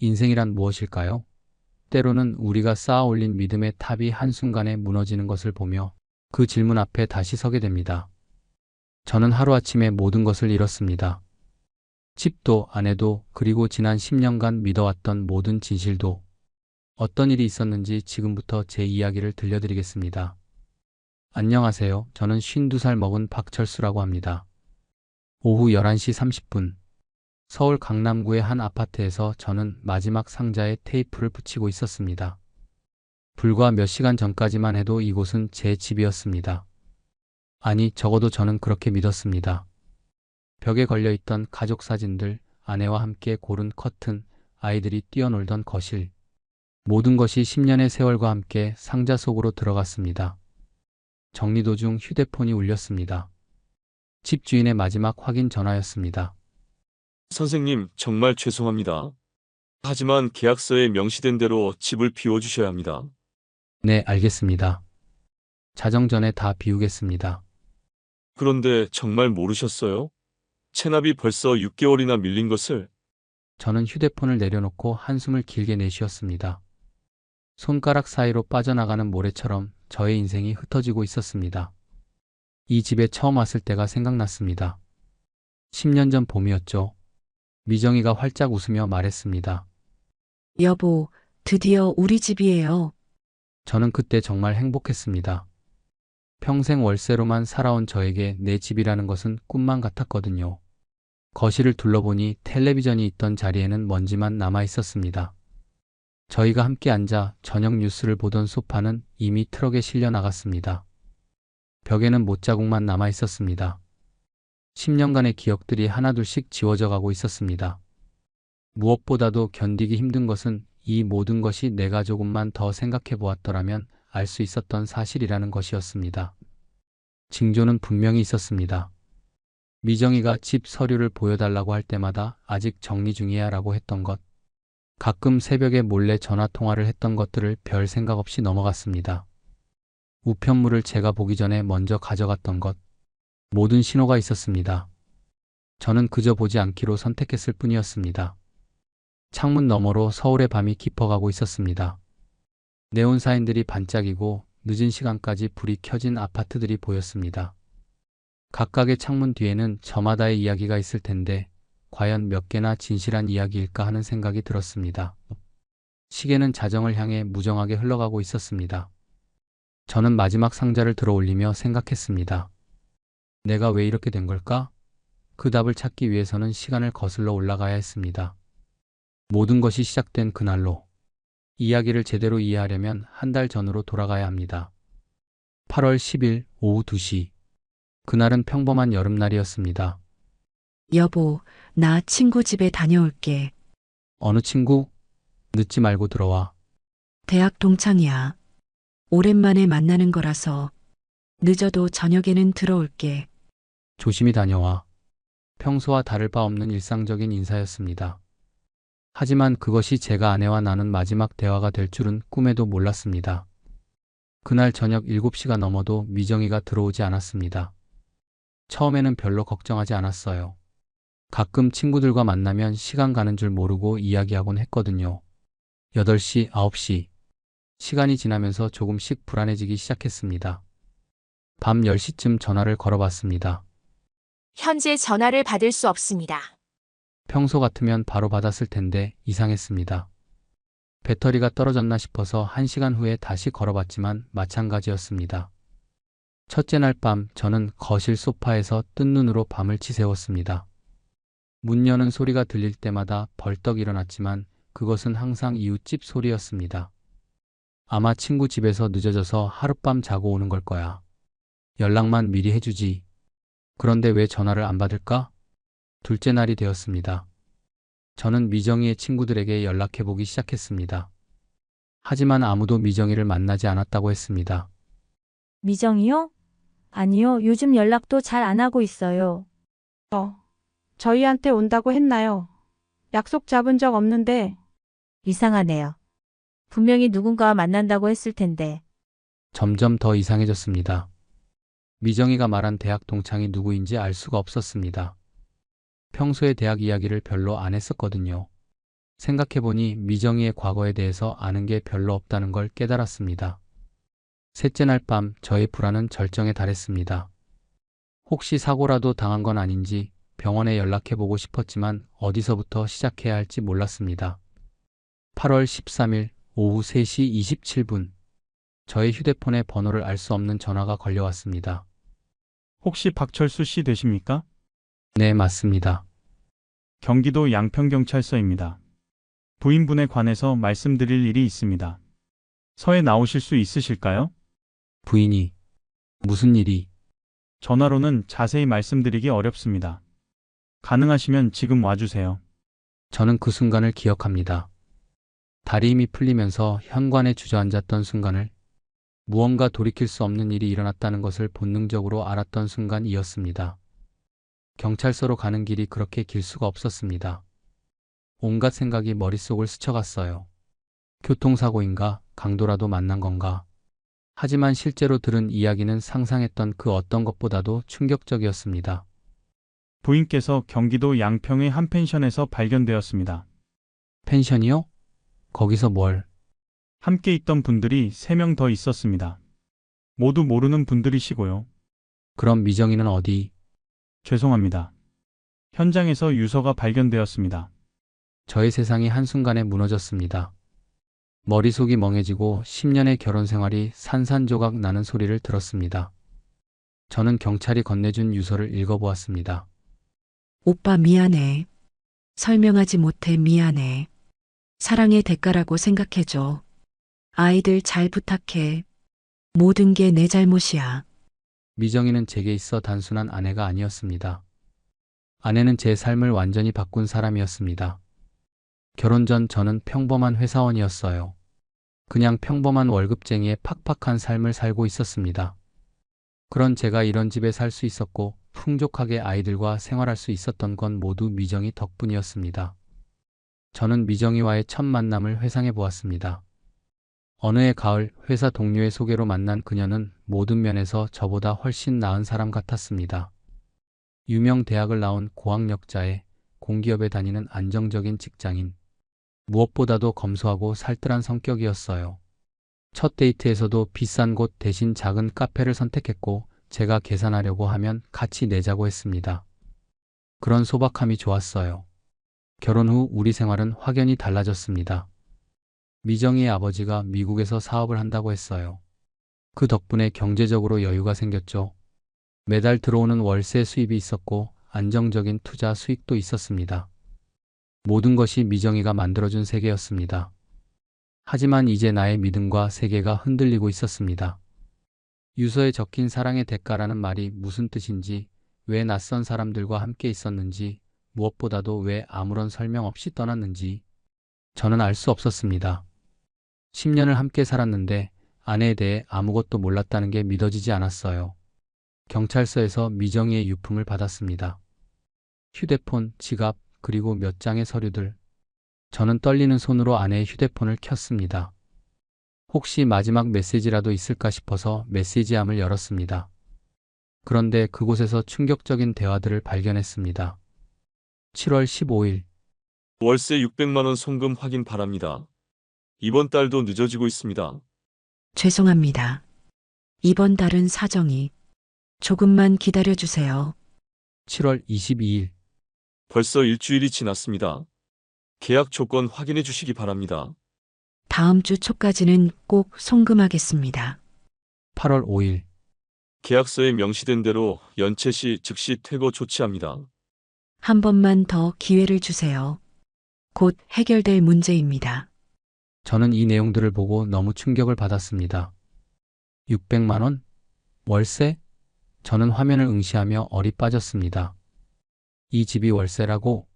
인생이란 무엇일까요? 때로는 우리가 쌓아 올린 믿음의 탑이 한순간에 무너지는 것을 보며 그 질문 앞에 다시 서게 됩니다. 저는 하루아침에 모든 것을 잃었습니다. 집도, 아내도, 그리고 지난 10년간 믿어왔던 모든 진실도. 어떤 일이 있었는지 지금부터 제 이야기를 들려드리겠습니다. 안녕하세요. 저는 52살 먹은 박철수라고 합니다. 오후 11시 30분. 서울 강남구의 한 아파트에서 저는 마지막 상자에 테이프를 붙이고 있었습니다. 불과 몇 시간 전까지만 해도 이곳은 제 집이었습니다. 아니, 적어도 저는 그렇게 믿었습니다. 벽에 걸려있던 가족 사진들, 아내와 함께 고른 커튼, 아이들이 뛰어놀던 거실. 모든 것이 10년의 세월과 함께 상자 속으로 들어갔습니다. 정리 도중 휴대폰이 울렸습니다. 집주인의 마지막 확인 전화였습니다. 선생님, 정말 죄송합니다. 하지만 계약서에 명시된 대로 집을 비워주셔야 합니다. 네, 알겠습니다. 자정 전에 다 비우겠습니다. 그런데 정말 모르셨어요? 체납이 벌써 6개월이나 밀린 것을. 저는 휴대폰을 내려놓고 한숨을 길게 내쉬었습니다. 손가락 사이로 빠져나가는 모래처럼 저의 인생이 흩어지고 있었습니다. 이 집에 처음 왔을 때가 생각났습니다. 10년 전 봄이었죠. 미정이가 활짝 웃으며 말했습니다. 여보, 드디어 우리 집이에요. 저는 그때 정말 행복했습니다. 평생 월세로만 살아온 저에게 내 집이라는 것은 꿈만 같았거든요. 거실을 둘러보니 텔레비전이 있던 자리에는 먼지만 남아 있었습니다. 저희가 함께 앉아 저녁 뉴스를 보던 소파는 이미 트럭에 실려 나갔습니다. 벽에는 못자국만 남아 있었습니다. 10년간의 기억들이 하나둘씩 지워져 가고 있었습니다. 무엇보다도 견디기 힘든 것은 이 모든 것이 내가 조금만 더 생각해 보았더라면 알 수 있었던 사실이라는 것이었습니다. 징조는 분명히 있었습니다. 미정이가 집 서류를 보여달라고 할 때마다 아직 정리 중이야 라고 했던 것. 가끔 새벽에 몰래 전화 통화를 했던 것들을 별 생각 없이 넘어갔습니다. 우편물을 제가 보기 전에 먼저 가져갔던 것. 모든 신호가 있었습니다. 저는 그저 보지 않기로 선택했을 뿐이었습니다. 창문 너머로 서울의 밤이 깊어가고 있었습니다. 네온 사인들이 반짝이고 늦은 시간까지 불이 켜진 아파트들이 보였습니다. 각각의 창문 뒤에는 저마다의 이야기가 있을 텐데 과연 몇 개나 진실한 이야기일까 하는 생각이 들었습니다. 시계는 자정을 향해 무정하게 흘러가고 있었습니다. 저는 마지막 상자를 들어 올리며 생각했습니다. 내가 왜 이렇게 된 걸까? 그 답을 찾기 위해서는 시간을 거슬러 올라가야 했습니다. 모든 것이 시작된 그날로. 이야기를 제대로 이해하려면 한 달 전으로 돌아가야 합니다. 8월 10일 오후 2시. 그날은 평범한 여름날이었습니다. 여보, 나 친구 집에 다녀올게. 어느 친구? 늦지 말고 들어와. 대학 동창이야. 오랜만에 만나는 거라서 늦어도 저녁에는 들어올게. 조심히 다녀와. 평소와 다를 바 없는 일상적인 인사였습니다. 하지만 그것이 제가 아내와 나눈 마지막 대화가 될 줄은 꿈에도 몰랐습니다. 그날 저녁 7시가 넘어도 미정이가 들어오지 않았습니다. 처음에는 별로 걱정하지 않았어요. 가끔 친구들과 만나면 시간 가는 줄 모르고 이야기하곤 했거든요. 8시, 9시. 시간이 지나면서 조금씩 불안해지기 시작했습니다. 밤 10시쯤 전화를 걸어봤습니다. 현재 전화를 받을 수 없습니다. 평소 같으면 바로 받았을 텐데 이상했습니다. 배터리가 떨어졌나 싶어서 1시간 후에 다시 걸어봤지만 마찬가지였습니다. 첫째 날 밤 저는 거실 소파에서 뜬 눈으로 밤을 지새웠습니다. 문 여는 소리가 들릴 때마다 벌떡 일어났지만 그것은 항상 이웃집 소리였습니다. 아마 친구 집에서 늦어져서 하룻밤 자고 오는 걸 거야. 연락만 미리 해주지. 그런데 왜 전화를 안 받을까? 둘째 날이 되었습니다. 저는 미정이의 친구들에게 연락해보기 시작했습니다. 하지만 아무도 미정이를 만나지 않았다고 했습니다. 미정이요? 아니요, 요즘 연락도 잘 안 하고 있어요. 저희한테 온다고 했나요? 약속 잡은 적 없는데. 이상하네요. 분명히 누군가와 만난다고 했을 텐데. 점점 더 이상해졌습니다. 미정이가 말한 대학 동창이 누구인지 알 수가 없었습니다. 평소에 대학 이야기를 별로 안 했었거든요. 생각해보니 미정이의 과거에 대해서 아는 게 별로 없다는 걸 깨달았습니다. 셋째 날 밤 저의 불안은 절정에 달했습니다. 혹시 사고라도 당한 건 아닌지 병원에 연락해보고 싶었지만 어디서부터 시작해야 할지 몰랐습니다. 8월 13일 오후 3시 27분 저의 휴대폰에 번호를 알 수 없는 전화가 걸려왔습니다. 혹시 박철수 씨 되십니까? 네, 맞습니다. 경기도 양평경찰서입니다. 부인분에 관해서 말씀드릴 일이 있습니다. 서에 나오실 수 있으실까요? 부인이 무슨 일이? 전화로는 자세히 말씀드리기 어렵습니다. 가능하시면 지금 와주세요. 저는 그 순간을 기억합니다. 다리 힘이 풀리면서 현관에 주저앉았던 순간을 무언가 돌이킬 수 없는 일이 일어났다는 것을 본능적으로 알았던 순간이었습니다. 경찰서로 가는 길이 그렇게 길 수가 없었습니다. 온갖 생각이 머릿속을 스쳐갔어요. 교통사고인가? 강도라도 만난 건가? 하지만 실제로 들은 이야기는 상상했던 그 어떤 것보다도 충격적이었습니다. 부인께서 경기도 양평의 한 펜션에서 발견되었습니다. 펜션이요? 거기서 뭘? 함께 있던 분들이 3명 더 있었습니다. 모두 모르는 분들이시고요. 그럼 미정이는 어디? 죄송합니다. 현장에서 유서가 발견되었습니다. 저의 세상이 한순간에 무너졌습니다. 머릿속이 멍해지고 10년의 결혼 생활이 산산조각 나는 소리를 들었습니다. 저는 경찰이 건네준 유서를 읽어보았습니다. 오빠 미안해. 설명하지 못해 미안해. 사랑의 대가라고 생각해줘. 아이들 잘 부탁해. 모든 게 내 잘못이야. 미정이는 제게 있어 단순한 아내가 아니었습니다. 아내는 제 삶을 완전히 바꾼 사람이었습니다. 결혼 전 저는 평범한 회사원이었어요. 그냥 평범한 월급쟁이의 팍팍한 삶을 살고 있었습니다. 그런 제가 이런 집에 살 수 있었고 풍족하게 아이들과 생활할 수 있었던 건 모두 미정이 덕분이었습니다. 저는 미정이와의 첫 만남을 회상해 보았습니다. 어느 해 가을 회사 동료의 소개로 만난 그녀는 모든 면에서 저보다 훨씬 나은 사람 같았습니다. 유명 대학을 나온 고학력자에 공기업에 다니는 안정적인 직장인. 무엇보다도 검소하고 살뜰한 성격이었어요. 첫 데이트에서도 비싼 곳 대신 작은 카페를 선택했고 제가 계산하려고 하면 같이 내자고 했습니다. 그런 소박함이 좋았어요. 결혼 후 우리 생활은 확연히 달라졌습니다. 미정이의 아버지가 미국에서 사업을 한다고 했어요. 그 덕분에 경제적으로 여유가 생겼죠. 매달 들어오는 월세 수입이 있었고 안정적인 투자 수익도 있었습니다. 모든 것이 미정이가 만들어준 세계였습니다. 하지만 이제 나의 믿음과 세계가 흔들리고 있었습니다. 유서에 적힌 사랑의 대가라는 말이 무슨 뜻인지, 왜 낯선 사람들과 함께 있었는지, 무엇보다도 왜 아무런 설명 없이 떠났는지 저는 알 수 없었습니다. 10년을 함께 살았는데 아내에 대해 아무것도 몰랐다는 게 믿어지지 않았어요. 경찰서에서 미정이의 유품을 받았습니다. 휴대폰, 지갑, 그리고 몇 장의 서류들. 저는 떨리는 손으로 아내의 휴대폰을 켰습니다. 혹시 마지막 메시지라도 있을까 싶어서 메시지함을 열었습니다. 그런데 그곳에서 충격적인 대화들을 발견했습니다. 7월 15일. 월세 600만 원 송금 확인 바랍니다. 이번 달도 늦어지고 있습니다. 죄송합니다. 이번 달은 사정이. 조금만 기다려주세요. 7월 22일. 벌써 일주일이 지났습니다. 계약 조건 확인해 주시기 바랍니다. 다음 주 초까지는 꼭 송금하겠습니다. 8월 5일. 계약서에 명시된 대로 연체 시 즉시 퇴거 조치합니다. 한 번만 더 기회를 주세요. 곧 해결될 문제입니다. 저는 이 내용들을 보고 너무 충격을 받았습니다. 600만 원? 월세? 저는 화면을 응시하며 얼이 빠졌습니다. 이 집이 월세라고?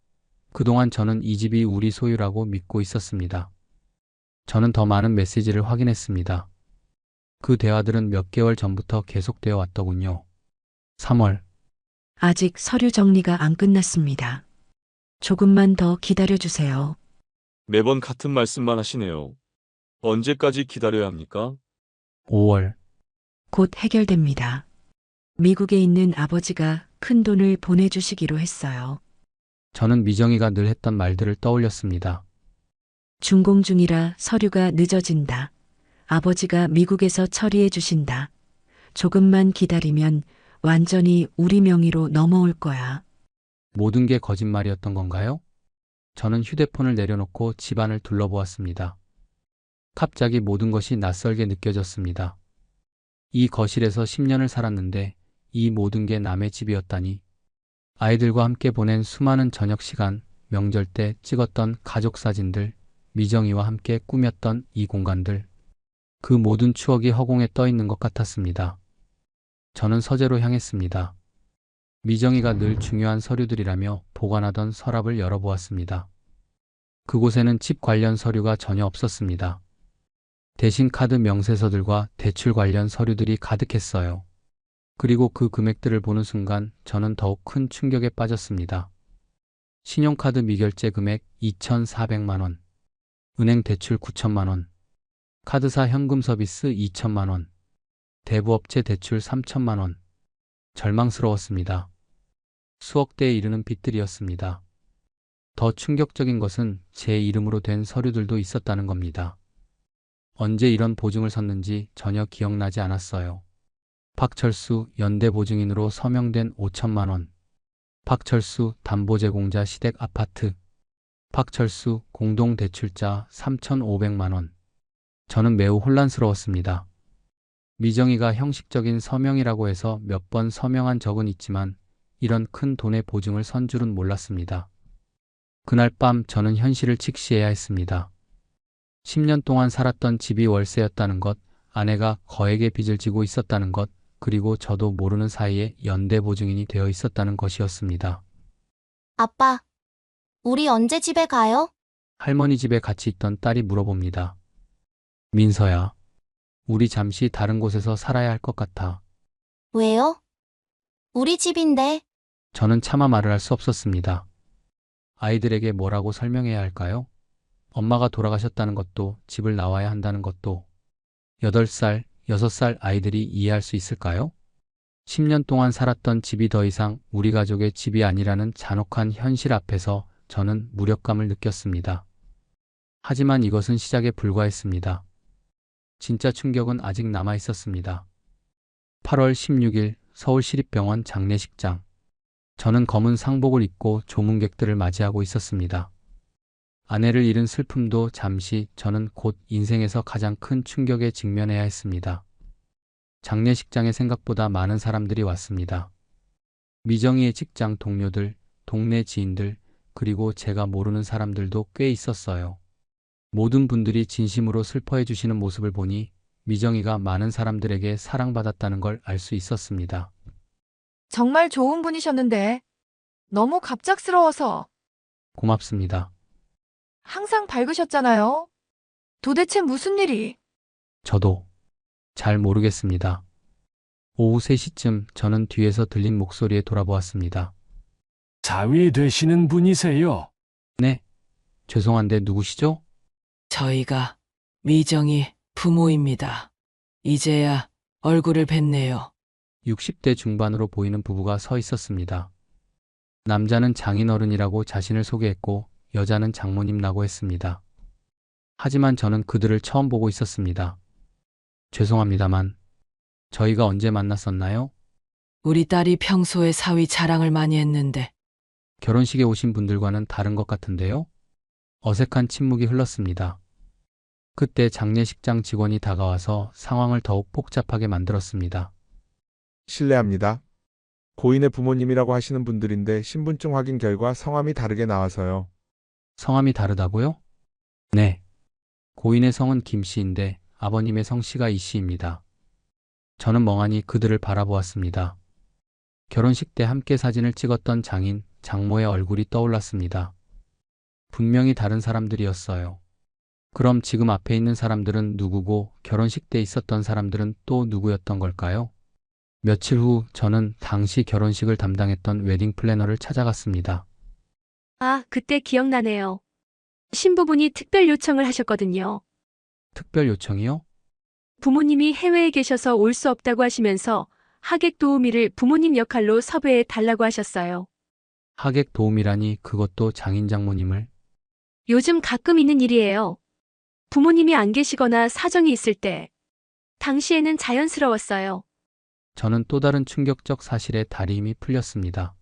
그동안 저는 이 집이 우리 소유라고 믿고 있었습니다. 저는 더 많은 메시지를 확인했습니다. 그 대화들은 몇 개월 전부터 계속되어 왔더군요. 3월. 아직 서류 정리가 안 끝났습니다. 조금만 더 기다려주세요. 매번 같은 말씀만 하시네요. 언제까지 기다려야 합니까? 5월. 곧 해결됩니다. 미국에 있는 아버지가 큰 돈을 보내주시기로 했어요. 저는 미정이가 늘 했던 말들을 떠올렸습니다. 준공 중이라 서류가 늦어진다. 아버지가 미국에서 처리해 주신다. 조금만 기다리면 완전히 우리 명의로 넘어올 거야. 모든 게 거짓말이었던 건가요? 저는 휴대폰을 내려놓고 집안을 둘러보았습니다. 갑자기 모든 것이 낯설게 느껴졌습니다. 이 거실에서 10년을 살았는데 이 모든 게 남의 집이었다니. 아이들과 함께 보낸 수많은 저녁 시간, 명절 때 찍었던 가족 사진들, 미정이와 함께 꾸몄던 이 공간들. 그 모든 추억이 허공에 떠 있는 것 같았습니다. 저는 서재로 향했습니다. 미정이가 늘 중요한 서류들이라며 보관하던 서랍을 열어보았습니다. 그곳에는 집 관련 서류가 전혀 없었습니다. 대신 카드 명세서들과 대출 관련 서류들이 가득했어요. 그리고 그 금액들을 보는 순간 저는 더욱 큰 충격에 빠졌습니다. 신용카드 미결제 금액 2,400만 원, 은행 대출 9천만 원, 카드사 현금 서비스 2천만 원, 대부업체 대출 3천만 원. 절망스러웠습니다. 수억 대에 이르는 빚들이었습니다. 더 충격적인 것은 제 이름으로 된 서류들도 있었다는 겁니다. 언제 이런 보증을 섰는지 전혀 기억나지 않았어요. 박철수 연대보증인으로 서명된 5천만 원, 박철수 담보제공자 시댁 아파트, 박철수 공동대출자 3,500만 원. 저는 매우 혼란스러웠습니다. 미정이가 형식적인 서명이라고 해서 몇 번 서명한 적은 있지만 이런 큰 돈의 보증을 선 줄은 몰랐습니다. 그날 밤 저는 현실을 직시해야 했습니다. 10년 동안 살았던 집이 월세였다는 것, 아내가 거액의 빚을 지고 있었다는 것, 그리고 저도 모르는 사이에 연대보증인이 되어 있었다는 것이었습니다. 아빠, 우리 언제 집에 가요? 할머니 집에 같이 있던 딸이 물어봅니다. 민서야, 우리 잠시 다른 곳에서 살아야 할 것 같아. 왜요? 우리 집인데. 저는 차마 말을 할 수 없었습니다. 아이들에게 뭐라고 설명해야 할까요? 엄마가 돌아가셨다는 것도, 집을 나와야 한다는 것도. 8살, 6살 아이들이 이해할 수 있을까요? 10년 동안 살았던 집이 더 이상 우리 가족의 집이 아니라는 잔혹한 현실 앞에서 저는 무력감을 느꼈습니다. 하지만 이것은 시작에 불과했습니다. 진짜 충격은 아직 남아 있었습니다. 8월 16일 서울시립병원 장례식장. 저는 검은 상복을 입고 조문객들을 맞이하고 있었습니다. 아내를 잃은 슬픔도 잠시, 저는 곧 인생에서 가장 큰 충격에 직면해야 했습니다. 장례식장에 생각보다 많은 사람들이 왔습니다. 미정이의 직장 동료들, 동네 지인들, 그리고 제가 모르는 사람들도 꽤 있었어요. 모든 분들이 진심으로 슬퍼해 주시는 모습을 보니 미정이가 많은 사람들에게 사랑받았다는 걸 알 수 있었습니다. 정말 좋은 분이셨는데 너무 갑작스러워서. 고맙습니다. 항상 밝으셨잖아요. 도대체 무슨 일이? 저도 잘 모르겠습니다. 오후 3시쯤 저는 뒤에서 들린 목소리에 돌아보았습니다. 자위 되시는 분이세요? 네, 죄송한데 누구시죠? 저희가 미정이 부모입니다. 이제야 얼굴을 뵀네요. 60대 중반으로 보이는 부부가 서 있었습니다. 남자는 장인어른이라고 자신을 소개했고 여자는 장모님이라고 했습니다. 하지만 저는 그들을 처음 보고 있었습니다. 죄송합니다만 저희가 언제 만났었나요? 우리 딸이 평소에 사위 자랑을 많이 했는데 결혼식에 오신 분들과는 다른 것 같은데요? 어색한 침묵이 흘렀습니다. 그때 장례식장 직원이 다가와서 상황을 더욱 복잡하게 만들었습니다. 실례합니다. 고인의 부모님이라고 하시는 분들인데 신분증 확인 결과 성함이 다르게 나와서요. 성함이 다르다고요? 네. 고인의 성은 김씨인데 아버님의 성씨가 이씨입니다. 저는 멍하니 그들을 바라보았습니다. 결혼식 때 함께 사진을 찍었던 장인, 장모의 얼굴이 떠올랐습니다. 분명히 다른 사람들이었어요. 그럼 지금 앞에 있는 사람들은 누구고 결혼식 때 있었던 사람들은 또 누구였던 걸까요? 며칠 후 저는 당시 결혼식을 담당했던 웨딩 플래너를 찾아갔습니다. 아, 그때 기억나네요. 신부분이 특별 요청을 하셨거든요. 특별 요청이요? 부모님이 해외에 계셔서 올 수 없다고 하시면서 하객 도우미를 부모님 역할로 섭외해 달라고 하셨어요. 하객 도우미라니 그것도 장인 장모님을? 요즘 가끔 있는 일이에요. 부모님이 안 계시거나 사정이 있을 때. 당시에는 자연스러웠어요. 저는 또 다른 충격적 사실에 다리 힘이 풀렸습니다.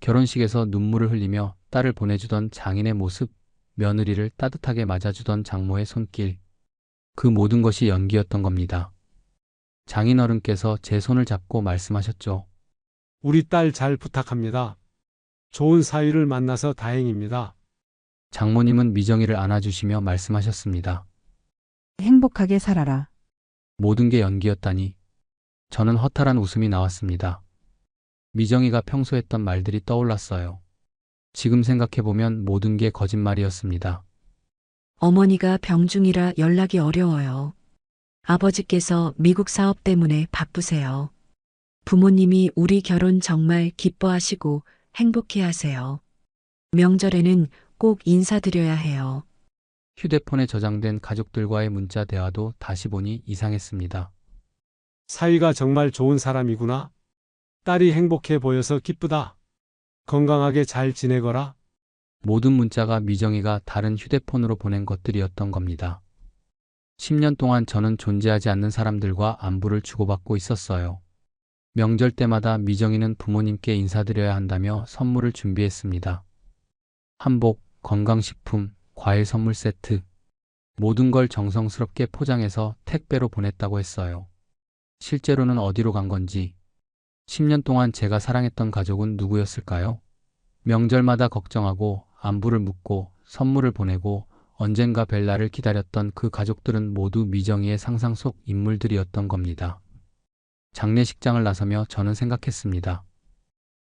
결혼식에서 눈물을 흘리며 딸을 보내주던 장인의 모습, 며느리를 따뜻하게 맞아주던 장모의 손길. 그 모든 것이 연기였던 겁니다. 장인 어른께서 제 손을 잡고 말씀하셨죠. 우리 딸 잘 부탁합니다. 좋은 사위를 만나서 다행입니다. 장모님은 미정이를 안아주시며 말씀하셨습니다. 행복하게 살아라. 모든 게 연기였다니. 저는 허탈한 웃음이 나왔습니다. 미정이가 평소 했던 말들이 떠올랐어요. 지금 생각해보면 모든 게 거짓말이었습니다. 어머니가 병중이라 연락이 어려워요. 아버지께서 미국 사업 때문에 바쁘세요. 부모님이 우리 결혼 정말 기뻐하시고 행복해 하세요. 명절에는 꼭 인사드려야 해요. 휴대폰에 저장된 가족들과의 문자 대화도 다시 보니 이상했습니다. 사위가 정말 좋은 사람이구나. 딸이 행복해 보여서 기쁘다. 건강하게 잘 지내거라. 모든 문자가 미정이가 다른 휴대폰으로 보낸 것들이었던 겁니다. 10년 동안 저는 존재하지 않는 사람들과 안부를 주고받고 있었어요. 명절 때마다 미정이는 부모님께 인사드려야 한다며 선물을 준비했습니다. 한복, 건강식품, 과일 선물 세트, 모든 걸 정성스럽게 포장해서 택배로 보냈다고 했어요. 실제로는 어디로 간 건지, 10년 동안 제가 사랑했던 가족은 누구였을까요? 명절마다 걱정하고 안부를 묻고 선물을 보내고 언젠가 뵐 날을 기다렸던 그 가족들은 모두 미정이의 상상 속 인물들이었던 겁니다. 장례식장을 나서며 저는 생각했습니다.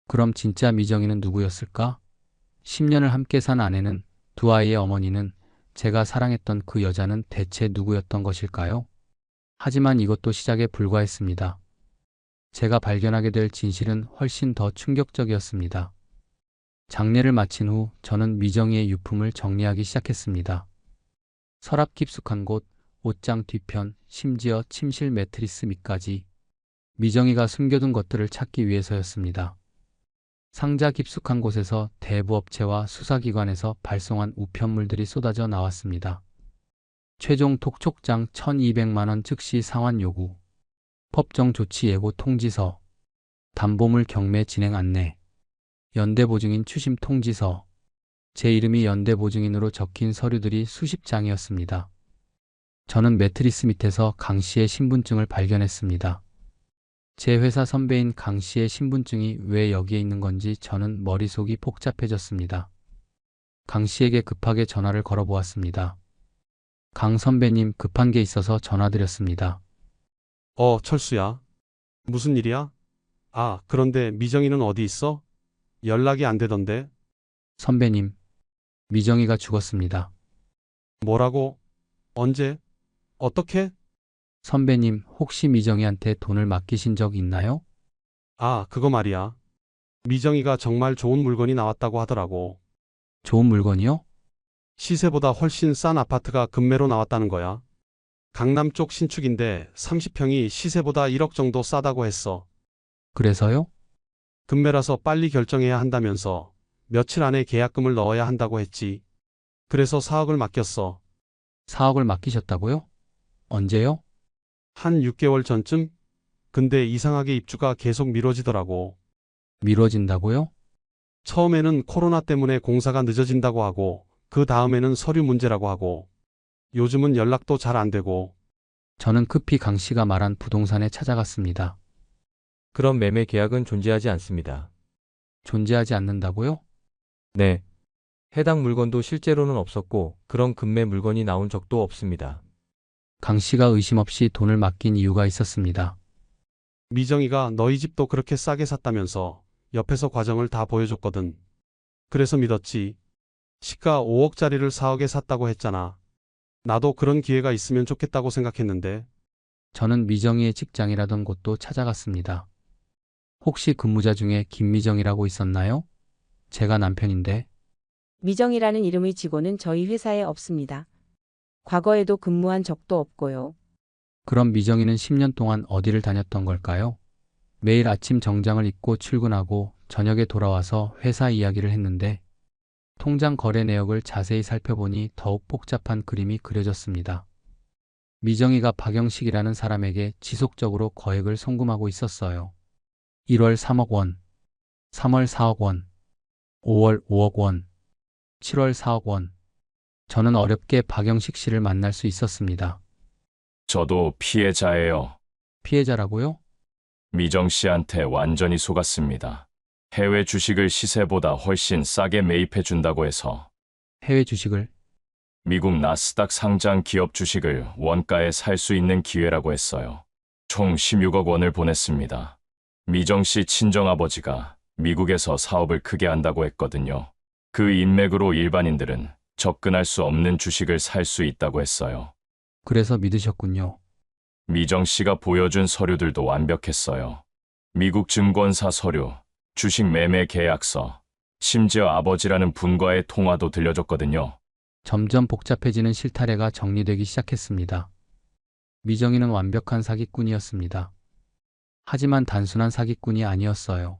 그럼 진짜 미정이는 누구였을까? 10년을 함께 산 아내는, 두 아이의 어머니는, 제가 사랑했던 그 여자는 대체 누구였던 것일까요? 하지만 이것도 시작에 불과했습니다. 제가 발견하게 될 진실은 훨씬 더 충격적이었습니다. 장례를 마친 후 저는 미정이의 유품을 정리하기 시작했습니다. 서랍 깊숙한 곳, 옷장 뒤편, 심지어 침실 매트리스 밑까지 미정이가 숨겨둔 것들을 찾기 위해서였습니다. 상자 깊숙한 곳에서 대부업체와 수사기관에서 발송한 우편물들이 쏟아져 나왔습니다. 최종 톡촉장 1,200만 원 즉시 상환 요구, 법정 조치 예고 통지서, 담보물 경매 진행 안내, 연대보증인 추심 통지서, 제 이름이 연대보증인으로 적힌 서류들이 수십 장이었습니다. 저는 매트리스 밑에서 강 씨의 신분증을 발견했습니다. 제 회사 선배인 강 씨의 신분증이 왜 여기에 있는 건지 저는 머릿속이 복잡해졌습니다. 강 씨에게 급하게 전화를 걸어보았습니다. 강 선배님, 급한 게 있어서 전화드렸습니다. 철수야. 무슨 일이야? 아, 그런데 미정이는 어디 있어? 연락이 안 되던데. 선배님, 미정이가 죽었습니다. 뭐라고? 언제? 어떻게? 선배님, 혹시 미정이한테 돈을 맡기신 적 있나요? 아, 그거 말이야. 미정이가 정말 좋은 물건이 나왔다고 하더라고. 좋은 물건이요? 시세보다 훨씬 싼 아파트가 급매로 나왔다는 거야. 강남 쪽 신축인데 30평이 시세보다 1억 정도 싸다고 했어. 그래서요? 급매라서 빨리 결정해야 한다면서 며칠 안에 계약금을 넣어야 한다고 했지. 그래서 4억을 맡겼어. 4억을 맡기셨다고요? 언제요? 한 6개월 전쯤? 근데 이상하게 입주가 계속 미뤄지더라고. 미뤄진다고요? 처음에는 코로나 때문에 공사가 늦어진다고 하고, 그 다음에는 서류 문제라고 하고, 요즘은 연락도 잘 안 되고. 저는 급히 강 씨가 말한 부동산에 찾아갔습니다. 그런 매매 계약은 존재하지 않습니다. 존재하지 않는다고요? 네. 해당 물건도 실제로는 없었고 그런 급매 물건이 나온 적도 없습니다. 강 씨가 의심 없이 돈을 맡긴 이유가 있었습니다. 미정이가 너희 집도 그렇게 싸게 샀다면서 옆에서 과정을 다 보여줬거든. 그래서 믿었지. 시가 5억짜리를 4억에 샀다고 했잖아. 나도 그런 기회가 있으면 좋겠다고 생각했는데. 저는 미정이의 직장이라던 곳도 찾아갔습니다. 혹시 근무자 중에 김미정이라고 있었나요? 제가 남편인데. 미정이라는 이름의 직원은 저희 회사에 없습니다. 과거에도 근무한 적도 없고요. 그럼 미정이는 10년 동안 어디를 다녔던 걸까요? 매일 아침 정장을 입고 출근하고 저녁에 돌아와서 회사 이야기를 했는데 통장 거래 내역을 자세히 살펴보니 더욱 복잡한 그림이 그려졌습니다. 미정이가 박영식이라는 사람에게 지속적으로 거액을 송금하고 있었어요. 1월 3억 원, 3월 4억 원, 5월 5억 원, 7월 4억 원. 저는 어렵게 박영식 씨를 만날 수 있었습니다. 저도 피해자예요. 피해자라고요? 미정 씨한테 완전히 속았습니다. 해외 주식을 시세보다 훨씬 싸게 매입해 준다고 해서. 해외 주식을? 미국 나스닥 상장 기업 주식을 원가에 살 수 있는 기회라고 했어요. 총 16억 원을 보냈습니다. 미정 씨 친정아버지가 미국에서 사업을 크게 한다고 했거든요. 그 인맥으로 일반인들은 접근할 수 없는 주식을 살 수 있다고 했어요. 그래서 믿으셨군요. 미정 씨가 보여준 서류들도 완벽했어요. 미국 증권사 서류, 주식 매매 계약서, 심지어 아버지라는 분과의 통화도 들려줬거든요. 점점 복잡해지는 실타래가 정리되기 시작했습니다. 미정이는 완벽한 사기꾼이었습니다. 하지만 단순한 사기꾼이 아니었어요.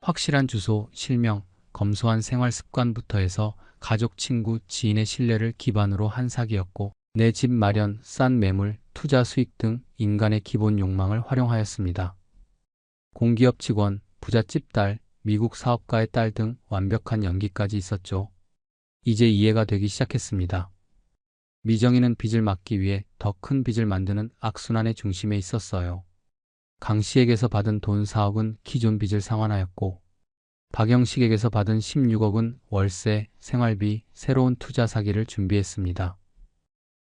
확실한 주소, 실명, 검소한 생활 습관부터 해서 가족, 친구, 지인의 신뢰를 기반으로 한 사기였고, 내 집 마련, 싼 매물, 투자 수익 등 인간의 기본 욕망을 활용하였습니다. 공기업 직원, 부잣집 딸, 미국 사업가의 딸 등 완벽한 연기까지 있었죠. 이제 이해가 되기 시작했습니다. 미정이는 빚을 막기 위해 더 큰 빚을 만드는 악순환의 중심에 있었어요. 강 씨에게서 받은 돈 4억은 기존 빚을 상환하였고, 박영식에게서 받은 16억은 월세, 생활비, 새로운 투자 사기를 준비했습니다.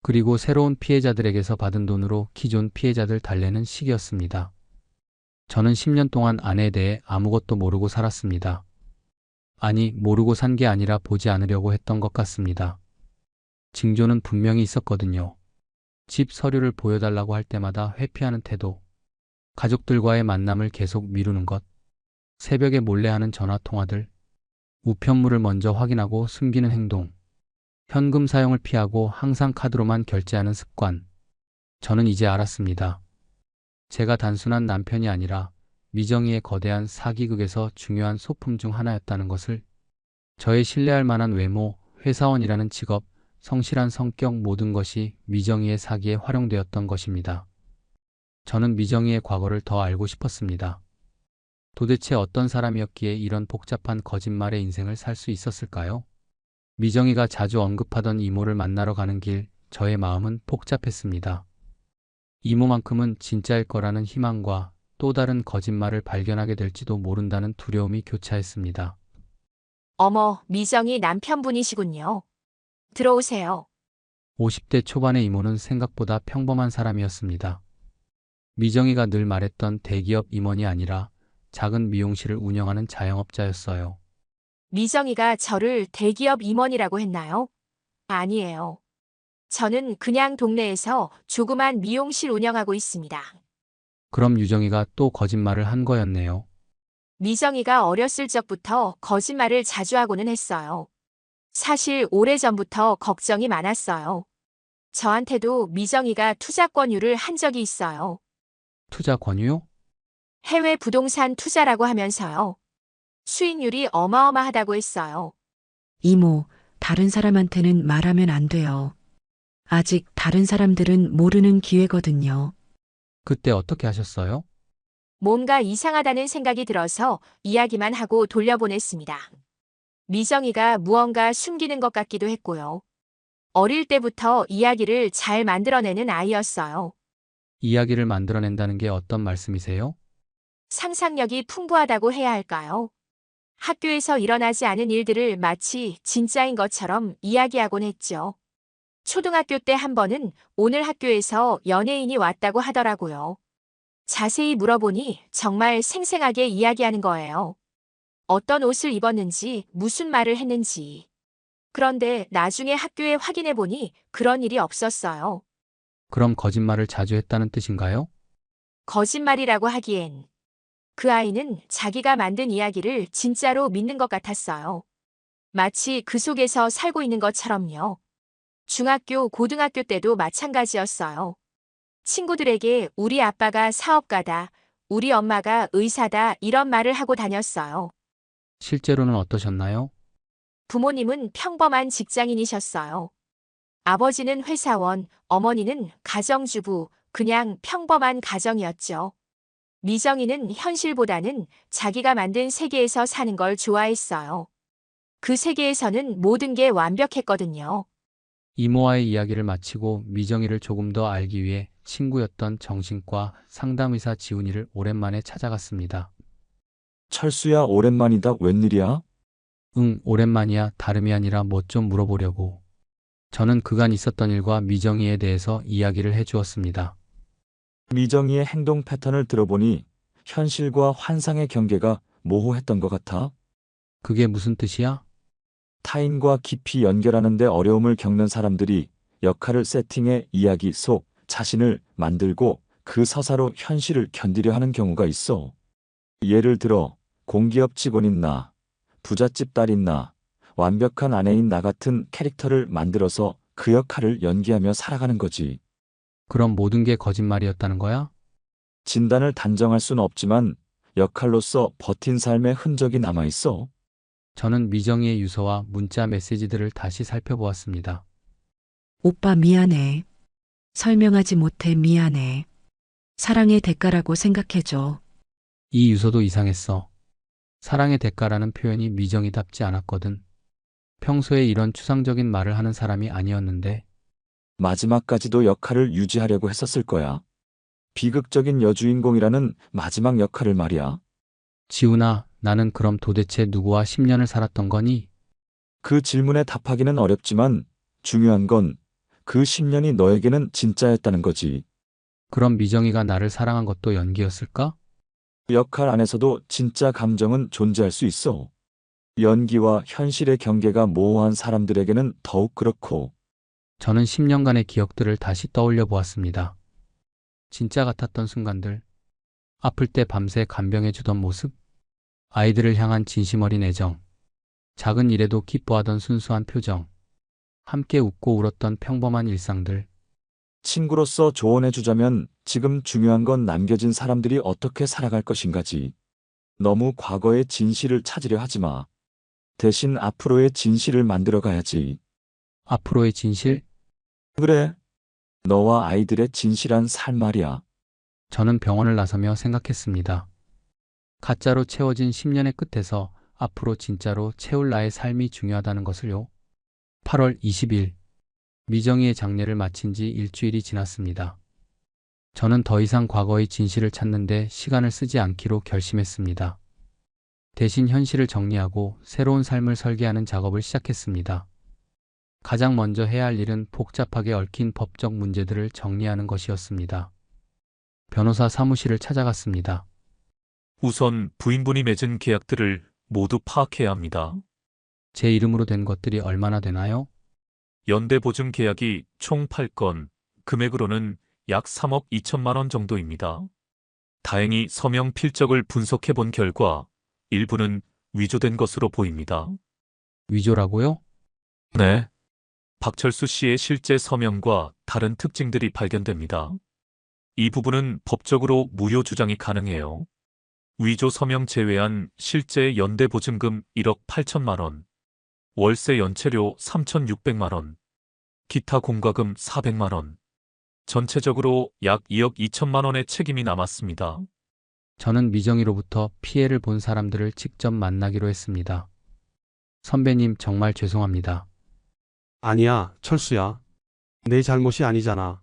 그리고 새로운 피해자들에게서 받은 돈으로 기존 피해자들 달래는 시기였습니다. 저는 10년 동안 아내에 대해 아무것도 모르고 살았습니다. 아니, 모르고 산 게 아니라 보지 않으려고 했던 것 같습니다. 징조는 분명히 있었거든요. 집 서류를 보여달라고 할 때마다 회피하는 태도, 가족들과의 만남을 계속 미루는 것, 새벽에 몰래 하는 전화통화들, 우편물을 먼저 확인하고 숨기는 행동, 현금 사용을 피하고 항상 카드로만 결제하는 습관. 저는 이제 알았습니다. 제가 단순한 남편이 아니라 미정이의 거대한 사기극에서 중요한 소품 중 하나였다는 것을. 저의 신뢰할 만한 외모, 회사원이라는 직업, 성실한 성격 모든 것이 미정이의 사기에 활용되었던 것입니다. 저는 미정이의 과거를 더 알고 싶었습니다. 도대체 어떤 사람이었기에 이런 복잡한 거짓말의 인생을 살 수 있었을까요? 미정이가 자주 언급하던 이모를 만나러 가는 길, 저의 마음은 복잡했습니다. 이모만큼은 진짜일 거라는 희망과 또 다른 거짓말을 발견하게 될지도 모른다는 두려움이 교차했습니다. 어머, 미정이 남편분이시군요. 들어오세요. 50대 초반의 이모는 생각보다 평범한 사람이었습니다. 미정이가 늘 말했던 대기업 임원이 아니라 작은 미용실을 운영하는 자영업자였어요. 미정이가 저를 대기업 임원이라고 했나요? 아니에요. 저는 그냥 동네에서 조그만 미용실 운영하고 있습니다. 그럼 유정이가 또 거짓말을 한 거였네요. 미정이가 어렸을 적부터 거짓말을 자주 하고는 했어요. 사실 오래전부터 걱정이 많았어요. 저한테도 미정이가 투자 권유를 한 적이 있어요. 투자 권유요? 해외 부동산 투자라고 하면서요. 수익률이 어마어마하다고 했어요. 이모, 다른 사람한테는 말하면 안 돼요. 아직 다른 사람들은 모르는 기회거든요. 그때 어떻게 하셨어요? 뭔가 이상하다는 생각이 들어서 이야기만 하고 돌려보냈습니다. 미정이가 무언가 숨기는 것 같기도 했고요. 어릴 때부터 이야기를 잘 만들어내는 아이였어요. 이야기를 만들어낸다는 게 어떤 말씀이세요? 상상력이 풍부하다고 해야 할까요? 학교에서 일어나지 않은 일들을 마치 진짜인 것처럼 이야기하곤 했죠. 초등학교 때 한 번은 오늘 학교에서 연예인이 왔다고 하더라고요. 자세히 물어보니 정말 생생하게 이야기하는 거예요. 어떤 옷을 입었는지, 무슨 말을 했는지. 그런데 나중에 학교에 확인해보니 그런 일이 없었어요. 그럼 거짓말을 자주 했다는 뜻인가요? 거짓말이라고 하기엔 그 아이는 자기가 만든 이야기를 진짜로 믿는 것 같았어요. 마치 그 속에서 살고 있는 것처럼요. 중학교, 고등학교 때도 마찬가지였어요. 친구들에게 우리 아빠가 사업가다, 우리 엄마가 의사다 이런 말을 하고 다녔어요. 실제로는 어떠셨나요? 부모님은 평범한 직장인이셨어요. 아버지는 회사원, 어머니는 가정주부, 그냥 평범한 가정이었죠. 미정이는 현실보다는 자기가 만든 세계에서 사는 걸 좋아했어요. 그 세계에서는 모든 게 완벽했거든요. 이모와의 이야기를 마치고 미정이를 조금 더 알기 위해 친구였던 정신과 상담의사 지훈이를 오랜만에 찾아갔습니다. 철수야, 오랜만이다. 웬일이야? 응, 오랜만이야. 다름이 아니라 뭐 좀 물어보려고. 저는 그간 있었던 일과 미정이에 대해서 이야기를 해주었습니다. 미정이의 행동 패턴을 들어보니 현실과 환상의 경계가 모호했던 것 같아. 그게 무슨 뜻이야? 타인과 깊이 연결하는 데 어려움을 겪는 사람들이 역할을 세팅해 이야기 속 자신을 만들고 그 서사로 현실을 견디려 하는 경우가 있어. 예를 들어 공기업 직원인 나, 부잣집 딸인 나, 완벽한 아내인 나 같은 캐릭터를 만들어서 그 역할을 연기하며 살아가는 거지. 그럼 모든 게 거짓말이었다는 거야? 진단을 단정할 수는 없지만 역할로서 버틴 삶의 흔적이 남아있어. 저는 미정이의 유서와 문자 메시지들을 다시 살펴보았습니다. 오빠 미안해. 설명하지 못해 미안해. 사랑의 대가라고 생각해줘. 이 유서도 이상했어. 사랑의 대가라는 표현이 미정이답지 않았거든. 평소에 이런 추상적인 말을 하는 사람이 아니었는데. 마지막까지도 역할을 유지하려고 했었을 거야. 비극적인 여주인공이라는 마지막 역할을 말이야. 지훈아, 나는 그럼 도대체 누구와 10년을 살았던 거니? 그 질문에 답하기는 어렵지만 중요한 건 그 10년이 너에게는 진짜였다는 거지. 그럼 미정이가 나를 사랑한 것도 연기였을까? 역할 안에서도 진짜 감정은 존재할 수 있어. 연기와 현실의 경계가 모호한 사람들에게는 더욱 그렇고. 저는 10년간의 기억들을 다시 떠올려 보았습니다. 진짜 같았던 순간들. 아플 때 밤새 간병해 주던 모습. 아이들을 향한 진심 어린 애정. 작은 일에도 기뻐하던 순수한 표정. 함께 웃고 울었던 평범한 일상들. 친구로서 조언해주자면 지금 중요한 건 남겨진 사람들이 어떻게 살아갈 것인가지. 너무 과거의 진실을 찾으려 하지 마. 대신 앞으로의 진실을 만들어 가야지. 앞으로의 진실? 그래. 너와 아이들의 진실한 삶 말이야. 저는 병원을 나서며 생각했습니다. 가짜로 채워진 10년의 끝에서 앞으로 진짜로 채울 나의 삶이 중요하다는 것을요. 8월 20일. 미정이의 장례를 마친 지 일주일이 지났습니다. 저는 더 이상 과거의 진실을 찾는데 시간을 쓰지 않기로 결심했습니다. 대신 현실을 정리하고 새로운 삶을 설계하는 작업을 시작했습니다. 가장 먼저 해야 할 일은 복잡하게 얽힌 법적 문제들을 정리하는 것이었습니다. 변호사 사무실을 찾아갔습니다. 우선 부인분이 맺은 계약들을 모두 파악해야 합니다. 제 이름으로 된 것들이 얼마나 되나요? 연대보증 계약이 총 8건, 금액으로는 약 3억 2천만 원 정도입니다. 다행히 서명 필적을 분석해 본 결과 일부는 위조된 것으로 보입니다. 위조라고요? 네. 박철수 씨의 실제 서명과 다른 특징들이 발견됩니다. 이 부분은 법적으로 무효 주장이 가능해요. 위조 서명 제외한 실제 연대보증금 1억 8천만 원, 월세 연체료 3,600만 원, 기타 공과금 400만 원, 전체적으로 약 2억 2천만 원의 책임이 남았습니다. 저는 미정이로부터 피해를 본 사람들을 직접 만나기로 했습니다. 선배님, 정말 죄송합니다. 아니야, 철수야. 내 잘못이 아니잖아.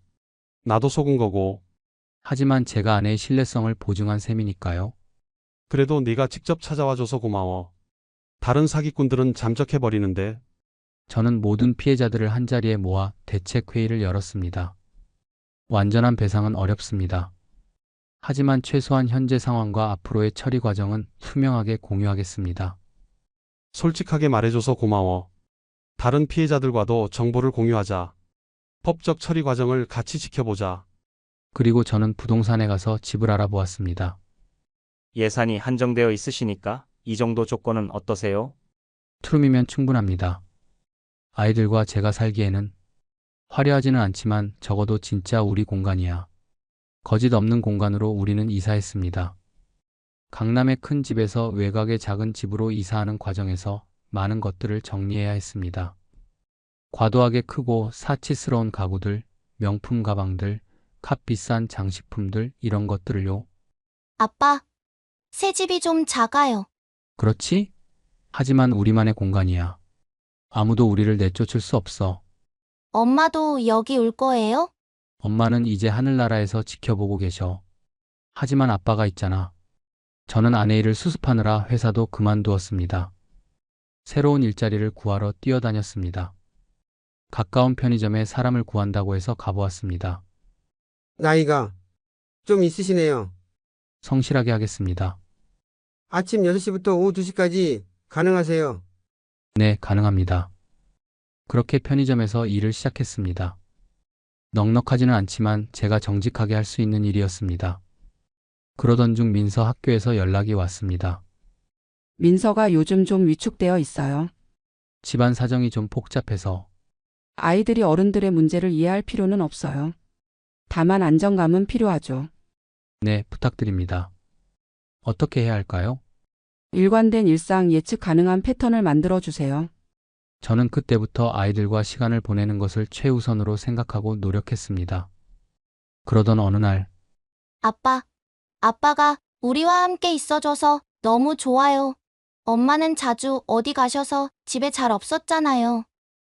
나도 속은 거고. 하지만 제가 아내의 신뢰성을 보증한 셈이니까요. 그래도 네가 직접 찾아와줘서 고마워. 다른 사기꾼들은 잠적해버리는데. 저는 모든 피해자들을 한자리에 모아 대책회의를 열었습니다. 완전한 배상은 어렵습니다. 하지만 최소한 현재 상황과 앞으로의 처리 과정은 투명하게 공유하겠습니다. 솔직하게 말해줘서 고마워. 다른 피해자들과도 정보를 공유하자. 법적 처리 과정을 같이 지켜보자. 그리고 저는 부동산에 가서 집을 알아보았습니다. 예산이 한정되어 있으시니까 이 정도 조건은 어떠세요? 투룸이면 충분합니다. 아이들과 제가 살기에는 화려하지는 않지만 적어도 진짜 우리 공간이야. 거짓 없는 공간으로 우리는 이사했습니다. 강남의 큰 집에서 외곽의 작은 집으로 이사하는 과정에서 많은 것들을 정리해야 했습니다. 과도하게 크고 사치스러운 가구들, 명품 가방들, 값 비싼 장식품들 이런 것들을요. 아빠, 새 집이 좀 작아요. 그렇지? 하지만 우리만의 공간이야. 아무도 우리를 내쫓을 수 없어. 엄마도 여기 올 거예요? 엄마는 이제 하늘나라에서 지켜보고 계셔. 하지만 아빠가 있잖아. 저는 아내 일을 수습하느라 회사도 그만두었습니다. 새로운 일자리를 구하러 뛰어다녔습니다. 가까운 편의점에 사람을 구한다고 해서 가보았습니다. 나이가 좀 있으시네요. 성실하게 하겠습니다. 아침 6시부터 오후 2시까지 가능하세요? 네, 가능합니다. 그렇게 편의점에서 일을 시작했습니다. 넉넉하지는 않지만 제가 정직하게 할 수 있는 일이었습니다. 그러던 중 민서 학교에서 연락이 왔습니다. 민서가 요즘 좀 위축되어 있어요. 집안 사정이 좀 복잡해서. 아이들이 어른들의 문제를 이해할 필요는 없어요. 다만 안정감은 필요하죠. 네, 부탁드립니다. 어떻게 해야 할까요? 일관된 일상 예측 가능한 패턴을 만들어 주세요. 저는 그때부터 아이들과 시간을 보내는 것을 최우선으로 생각하고 노력했습니다. 그러던 어느 날, 아빠가 우리와 함께 있어줘서 너무 좋아요. 엄마는 자주 어디 가셔서 집에 잘 없었잖아요.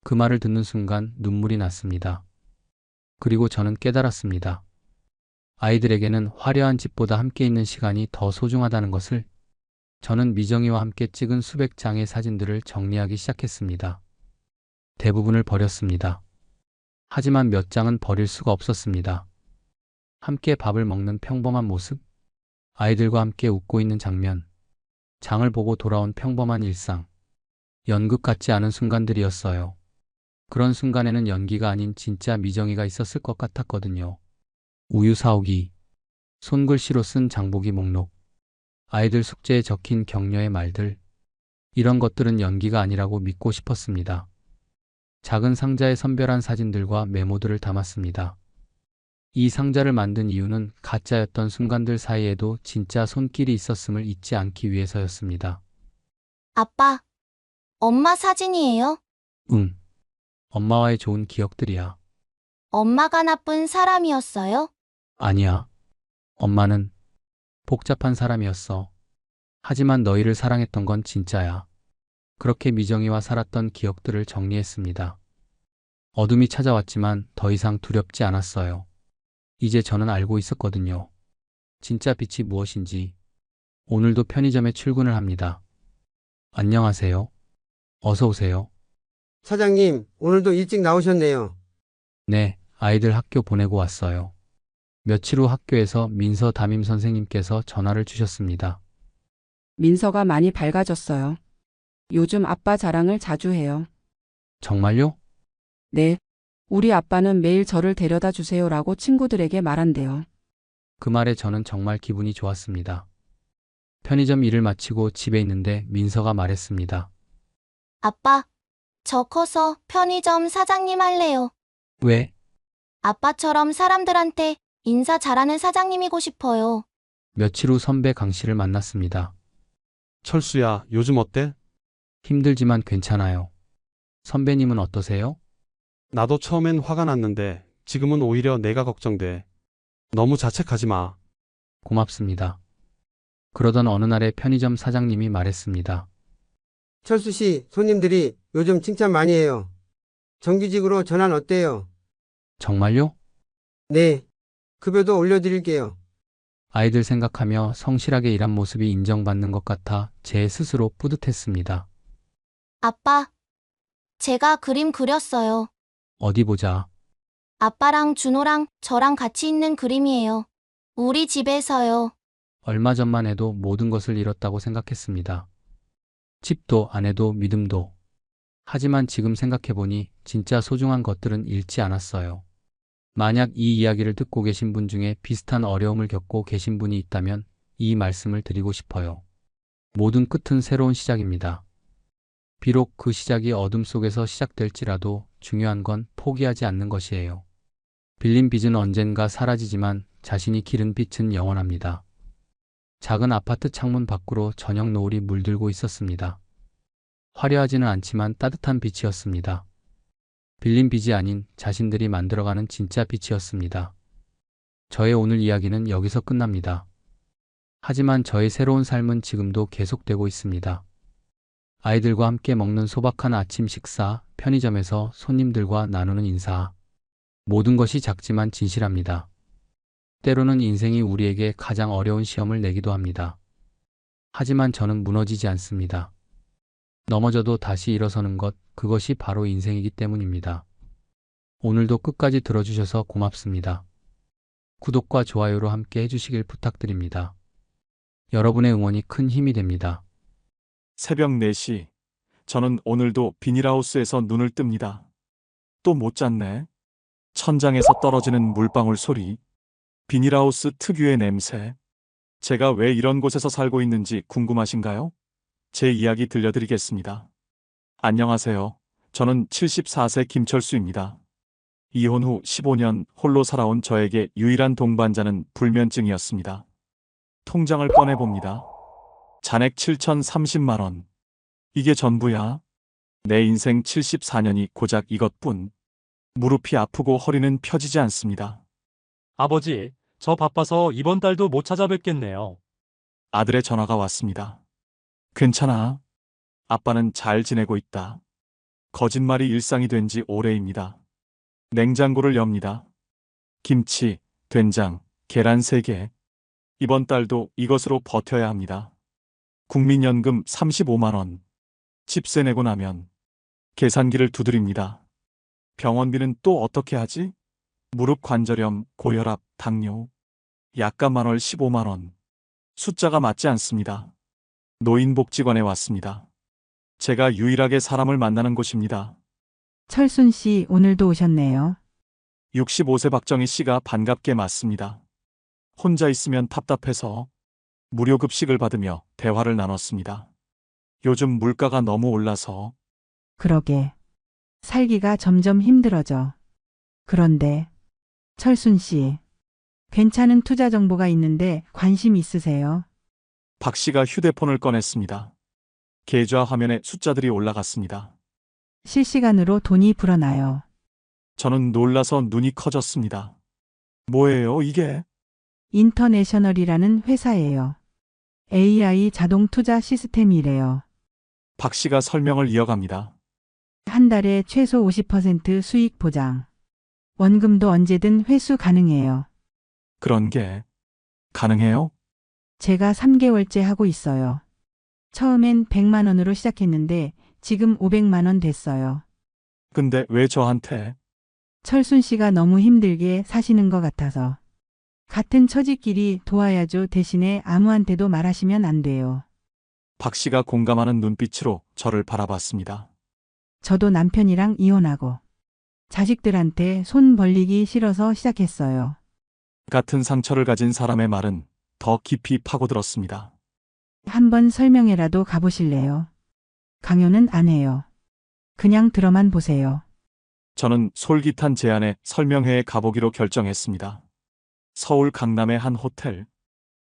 그 말을 듣는 순간 눈물이 났습니다. 그리고 저는 깨달았습니다. 아이들에게는 화려한 집보다 함께 있는 시간이 더 소중하다는 것을. 저는 미정이와 함께 찍은 수백 장의 사진들을 정리하기 시작했습니다. 대부분을 버렸습니다. 하지만 몇 장은 버릴 수가 없었습니다. 함께 밥을 먹는 평범한 모습, 아이들과 함께 웃고 있는 장면, 장을 보고 돌아온 평범한 일상, 연극 같지 않은 순간들이었어요. 그런 순간에는 연기가 아닌 진짜 미정이가 있었을 것 같았거든요. 우유 사오기, 손글씨로 쓴 장보기 목록, 아이들 숙제에 적힌 격려의 말들, 이런 것들은 연기가 아니라고 믿고 싶었습니다. 작은 상자에 선별한 사진들과 메모들을 담았습니다. 이 상자를 만든 이유는 가짜였던 순간들 사이에도 진짜 손길이 있었음을 잊지 않기 위해서였습니다. 아빠, 엄마 사진이에요? 응. 엄마와의 좋은 기억들이야. 엄마가 나쁜 사람이었어요? 아니야. 엄마는 복잡한 사람이었어. 하지만 너희를 사랑했던 건 진짜야. 그렇게 미정이와 살았던 기억들을 정리했습니다. 어둠이 찾아왔지만 더 이상 두렵지 않았어요. 이제 저는 알고 있었거든요. 진짜 빛이 무엇인지. 오늘도 편의점에 출근을 합니다. 안녕하세요. 어서 오세요. 사장님, 오늘도 일찍 나오셨네요. 네, 아이들 학교 보내고 왔어요. 며칠 후 학교에서 민서 담임 선생님께서 전화를 주셨습니다. 민서가 많이 밝아졌어요. 요즘 아빠 자랑을 자주 해요. 정말요? 네. 우리 아빠는 매일 저를 데려다 주세요라고 친구들에게 말한대요. 그 말에 저는 정말 기분이 좋았습니다. 편의점 일을 마치고 집에 있는데 민서가 말했습니다. 아빠, 저 커서 편의점 사장님 할래요. 왜? 아빠처럼 사람들한테 인사 잘하는 사장님이고 싶어요. 며칠 후 선배 강 씨를 만났습니다. 철수야, 요즘 어때? 힘들지만 괜찮아요. 선배님은 어떠세요? 나도 처음엔 화가 났는데 지금은 오히려 내가 걱정돼. 너무 자책하지 마. 고맙습니다. 그러던 어느 날에 편의점 사장님이 말했습니다. 철수 씨, 손님들이 요즘 칭찬 많이 해요. 정규직으로 전환 어때요? 정말요? 네. 급여도 올려드릴게요. 아이들 생각하며 성실하게 일한 모습이 인정받는 것 같아 제 스스로 뿌듯했습니다. 아빠, 제가 그림 그렸어요. 어디 보자. 아빠랑 준호랑 저랑 같이 있는 그림이에요. 우리 집에서요. 얼마 전만 해도 모든 것을 잃었다고 생각했습니다. 집도 아내도 믿음도. 하지만 지금 생각해보니 진짜 소중한 것들은 잃지 않았어요. 만약 이 이야기를 듣고 계신 분 중에 비슷한 어려움을 겪고 계신 분이 있다면 이 말씀을 드리고 싶어요. 모든 끝은 새로운 시작입니다. 비록 그 시작이 어둠 속에서 시작될지라도 중요한 건 포기하지 않는 것이에요. 빌린 빚은 언젠가 사라지지만 자신이 기른 빛은 영원합니다. 작은 아파트 창문 밖으로 저녁 노을이 물들고 있었습니다. 화려하지는 않지만 따뜻한 빛이었습니다. 빌린 빚이 아닌 자신들이 만들어가는 진짜 빛이었습니다. 저의 오늘 이야기는 여기서 끝납니다. 하지만 저의 새로운 삶은 지금도 계속되고 있습니다. 아이들과 함께 먹는 소박한 아침 식사, 편의점에서 손님들과 나누는 인사. 모든 것이 작지만 진실합니다. 때로는 인생이 우리에게 가장 어려운 시험을 내기도 합니다. 하지만 저는 무너지지 않습니다. 넘어져도 다시 일어서는 것, 그것이 바로 인생이기 때문입니다. 오늘도 끝까지 들어주셔서 고맙습니다. 구독과 좋아요로 함께 해주시길 부탁드립니다. 여러분의 응원이 큰 힘이 됩니다. 새벽 4시. 저는 오늘도 비닐하우스에서 눈을 뜹니다. 또 못 잤네. 천장에서 떨어지는 물방울 소리. 비닐하우스 특유의 냄새. 제가 왜 이런 곳에서 살고 있는지 궁금하신가요? 제 이야기 들려드리겠습니다. 안녕하세요. 저는 74세 김철수입니다. 이혼 후 15년 홀로 살아온 저에게 유일한 동반자는 불면증이었습니다. 통장을 꺼내봅니다. 잔액 7,030만 원. 이게 전부야. 내 인생 74년이 고작 이것뿐. 무릎이 아프고 허리는 펴지지 않습니다. 아버지, 저 바빠서 이번 달도 못 찾아뵙겠네요. 아들의 전화가 왔습니다. 괜찮아. 아빠는 잘 지내고 있다. 거짓말이 일상이 된 지 오래입니다. 냉장고를 엽니다. 김치, 된장, 계란 3개. 이번 달도 이것으로 버텨야 합니다. 국민연금 35만 원. 집세 내고 나면 계산기를 두드립니다. 병원비는 또 어떻게 하지? 무릎 관절염, 고혈압, 당뇨. 약값 만월 15만 원. 숫자가 맞지 않습니다. 노인복지관에 왔습니다. 제가 유일하게 사람을 만나는 곳입니다. 철순 씨, 오늘도 오셨네요. 65세 박정희 씨가 반갑게 맞습니다. 혼자 있으면 답답해서 무료 급식을 받으며 대화를 나눴습니다. 요즘 물가가 너무 올라서. 그러게. 살기가 점점 힘들어져. 그런데 철순 씨, 괜찮은 투자 정보가 있는데 관심 있으세요? 박 씨가 휴대폰을 꺼냈습니다. 계좌 화면에 숫자들이 올라갔습니다. 실시간으로 돈이 불어나요. 저는 놀라서 눈이 커졌습니다. 뭐예요, 이게? 인터내셔널이라는 회사예요. AI 자동 투자 시스템이래요. 박 씨가 설명을 이어갑니다. 한 달에 최소 50% 수익 보장. 원금도 언제든 회수 가능해요. 그런 게 가능해요? 제가 3개월째 하고 있어요. 처음엔 100만 원으로 시작했는데 지금 500만 원 됐어요. 근데 왜 저한테? 철순 씨가 너무 힘들게 사시는 것 같아서. 같은 처지끼리 도와야죠. 대신에 아무한테도 말하시면 안 돼요. 박 씨가 공감하는 눈빛으로 저를 바라봤습니다. 저도 남편이랑 이혼하고 자식들한테 손 벌리기 싫어서 시작했어요. 같은 상처를 가진 사람의 말은 더 깊이 파고들었습니다. 한번 설명회라도 가보실래요? 강요는 안 해요. 그냥 들어만 보세요. 저는 솔깃한 제안에 설명회에 가보기로 결정했습니다. 서울 강남의 한 호텔.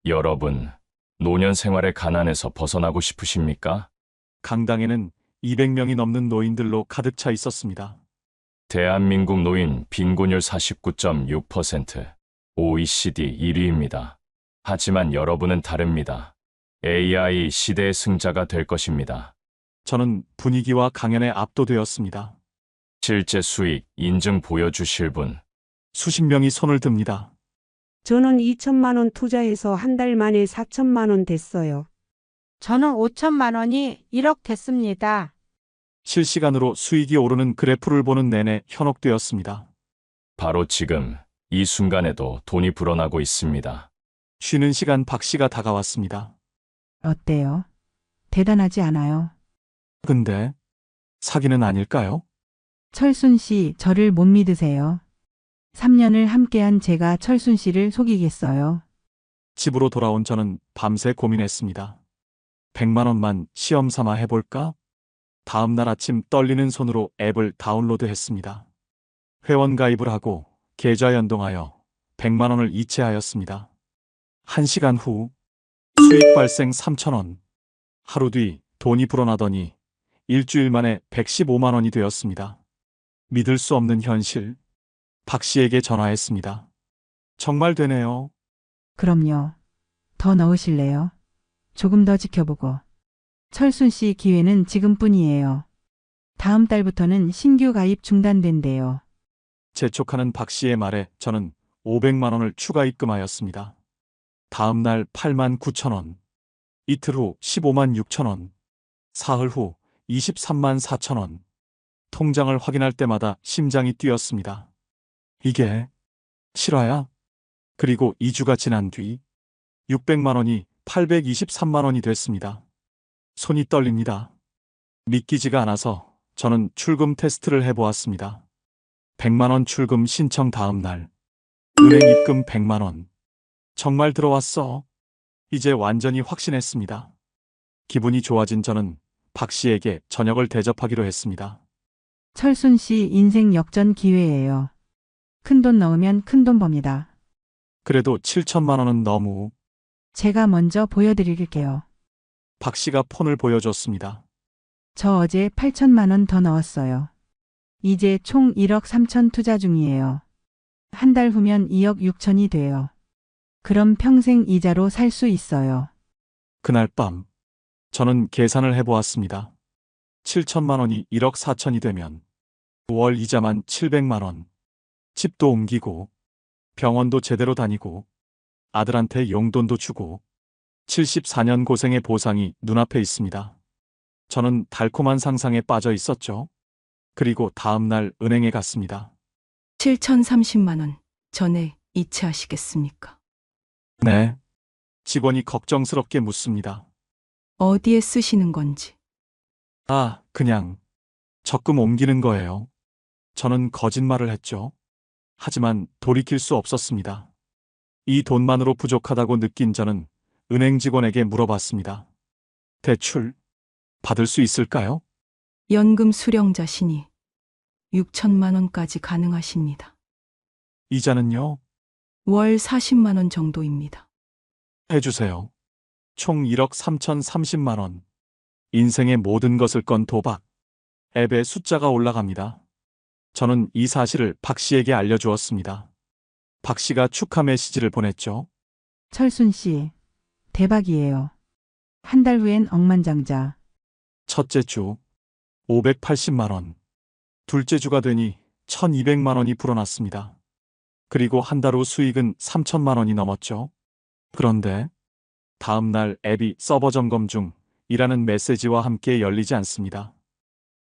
여러분, 노년 생활의 가난에서 벗어나고 싶으십니까? 강당에는 200명이 넘는 노인들로 가득 차 있었습니다. 대한민국 노인 빈곤율 49.6%, OECD 1위입니다. 하지만 여러분은 다릅니다. AI 시대의 승자가 될 것입니다. 저는 분위기와 강연에 압도되었습니다. 실제 수익 인증 보여주실 분. 수십 명이 손을 듭니다. 저는 2천만 원 투자해서 한 달 만에 4천만 원 됐어요. 저는 5천만 원이 1억 됐습니다. 실시간으로 수익이 오르는 그래프를 보는 내내 현혹되었습니다. 바로 지금 이 순간에도 돈이 불어나고 있습니다. 쉬는 시간 박 씨가 다가왔습니다. 어때요? 대단하지 않아요? 근데 사기는 아닐까요? 철순 씨, 저를 못 믿으세요? 3년을 함께한 제가 철순 씨를 속이겠어요? 집으로 돌아온 저는 밤새 고민했습니다. 100만 원만 시험 삼아 해볼까? 다음 날 아침 떨리는 손으로 앱을 다운로드했습니다. 회원 가입을 하고 계좌 연동하여 100만 원을 이체하였습니다. 1시간 후 수익 발생 3,000원. 하루 뒤 돈이 불어나더니 일주일 만에 115만 원이 되었습니다. 믿을 수 없는 현실. 박 씨에게 전화했습니다. 정말 되네요. 그럼요. 더 넣으실래요? 조금 더 지켜보고. 철순 씨 기회는 지금뿐이에요. 다음 달부터는 신규 가입 중단된대요. 재촉하는 박 씨의 말에 저는 500만 원을 추가 입금하였습니다. 다음 날 8만 9천 원. 이틀 후 15만 6천 원. 사흘 후 23만 4천 원. 통장을 확인할 때마다 심장이 뛰었습니다. 이게 실화야? 그리고 2주가 지난 뒤 600만 원이 823만 원이 됐습니다. 손이 떨립니다. 믿기지가 않아서 저는 출금 테스트를 해보았습니다. 100만 원 출금 신청 다음 날 은행 입금 100만 원. 정말 들어왔어. 이제 완전히 확신했습니다. 기분이 좋아진 저는 박 씨에게 저녁을 대접하기로 했습니다. 철순 씨 인생 역전 기회예요. 큰돈 넣으면 큰돈 법니다. 그래도 7천만 원은 너무. 제가 먼저 보여드릴게요. 박 씨가 폰을 보여줬습니다. 저 어제 8천만 원 더 넣었어요. 이제 총 1억 3천 투자 중이에요. 한 달 후면 2억 6천이 돼요. 그럼 평생 이자로 살 수 있어요. 그날 밤 저는 계산을 해보았습니다. 7천만 원이 1억 4천이 되면 월 이자만 700만 원. 집도 옮기고 병원도 제대로 다니고 아들한테 용돈도 주고 74년 고생의 보상이 눈앞에 있습니다. 저는 달콤한 상상에 빠져 있었죠. 그리고 다음 날 은행에 갔습니다. 7,030만 원 전에 이체하시겠습니까? 네. 직원이 걱정스럽게 묻습니다. 어디에 쓰시는 건지. 아, 그냥 적금 옮기는 거예요. 저는 거짓말을 했죠. 하지만 돌이킬 수 없었습니다. 이 돈만으로 부족하다고 느낀 저는 은행 직원에게 물어봤습니다. 대출 받을 수 있을까요? 연금 수령자 신이 6천만 원까지 가능하십니다. 이자는요? 월 40만 원 정도입니다. 해주세요. 총 1억 3,030만 원. 인생의 모든 것을 건 도박. 앱에 숫자가 올라갑니다. 저는 이 사실을 박 씨에게 알려주었습니다. 박 씨가 축하 메시지를 보냈죠. 철순 씨, 대박이에요. 한 달 후엔 억만장자. 첫째 주 580만 원. 둘째 주가 되니 1,200만 원이 불어났습니다. 그리고 한 달 후 수익은 3천만 원이 넘었죠. 그런데 다음 날 앱이 서버 점검 중이라는 메시지와 함께 열리지 않습니다.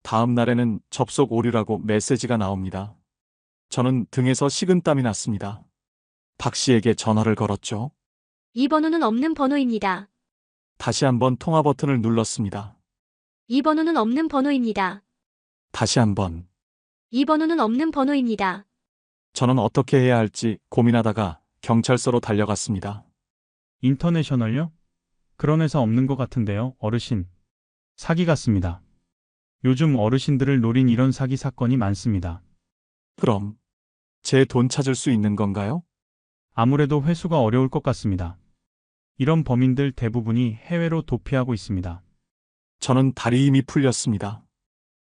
다음 날에는 접속 오류라고 메시지가 나옵니다. 저는 등에서 식은땀이 났습니다. 박 씨에게 전화를 걸었죠. 이 번호는 없는 번호입니다. 다시 한번 통화 버튼을 눌렀습니다. 이 번호는 없는 번호입니다. 다시 한번. 이 번호는 없는 번호입니다. 저는 어떻게 해야 할지 고민하다가 경찰서로 달려갔습니다. 인터내셔널요? 그런 회사 없는 것 같은데요, 어르신. 사기 같습니다. 요즘 어르신들을 노린 이런 사기 사건이 많습니다. 그럼 제 돈 찾을 수 있는 건가요? 아무래도 회수가 어려울 것 같습니다. 이런 범인들 대부분이 해외로 도피하고 있습니다. 저는 다리 힘이 풀렸습니다.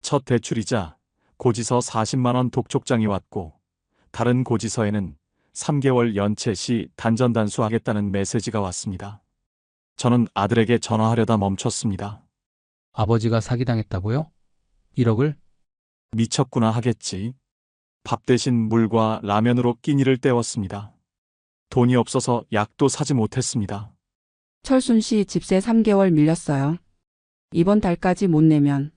첫 대출이자 고지서 40만 원 독촉장이 왔고 다른 고지서에는 3개월 연체 시 단전단수하겠다는 메시지가 왔습니다. 저는 아들에게 전화하려다 멈췄습니다. 아버지가 사기당했다고요? 1억을? 미쳤구나 하겠지. 밥 대신 물과 라면으로 끼니를 때웠습니다. 돈이 없어서 약도 사지 못했습니다. 철순 씨 집세 3개월 밀렸어요. 이번 달까지 못 내면